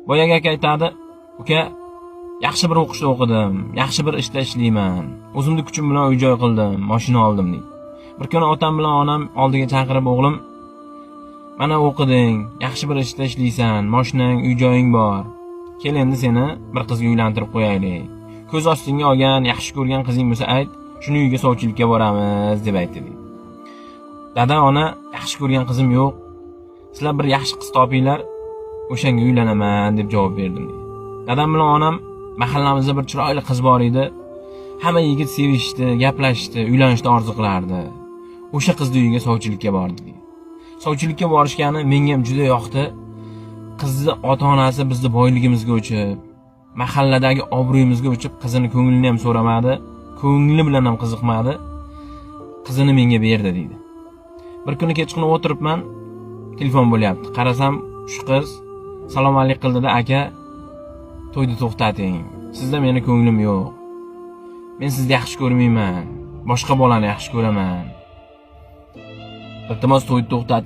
Boyagi aka aytadi, uka, yaxshi bir o'qishda o'qidim, yaxshi bir ishda ishlayman. O'zimni kuchim bilan uy-joy qildim, mashina oldim deydi. Bir kuni otam bilan onam oldiga chaqirib, o'g'lim, mana o'qiding, yaxshi bir ishda ishlaysan, mashinang, uy-joying bor. Kel endi seni bir qizga uylantirib qo'yaylik. Ko'z ostingga olgan, yaxshi ko'rgan qizing bo'lsa ayt, shuni uyga sovchilikka boramiz deb aytdi. Dada, ona, yaxshi ko'rgan qizim yo'q. Sizlar bir yaxshi qiz topinglar, o'shanga uylanaman deb javob berdim. Dadam bilan onam mahallamizda bir chiroyli qiz bor edi. Hamma yigit sevishdi, gaplashdi, uylanishni orzu qilardi. O'sha qizni uyiga sovchilikka bordi. Sovchilikka borishgani menga ham juda yoqdi. Qizni ota-onasi bizni boyligimizga o'chib, mahalladagi obro'yimizga o'chib, qizini ko'nglini ham so'ramadi, ko'ngli bilan ham qiziqmadi. Qizini menga berdi deydi. Bir kuni kechqurun o'tiribman, telefon bo'lyapti. Qarasam, shu qiz salom alaykum qildi-da, aka, to'yni to'xtating. Sizda meni ko'nglim yo'q. Men sizni yaxshi ko'rmayman. Boshqa bolani yaxshi ko'raman. Iltimos, to'yni to'xtating.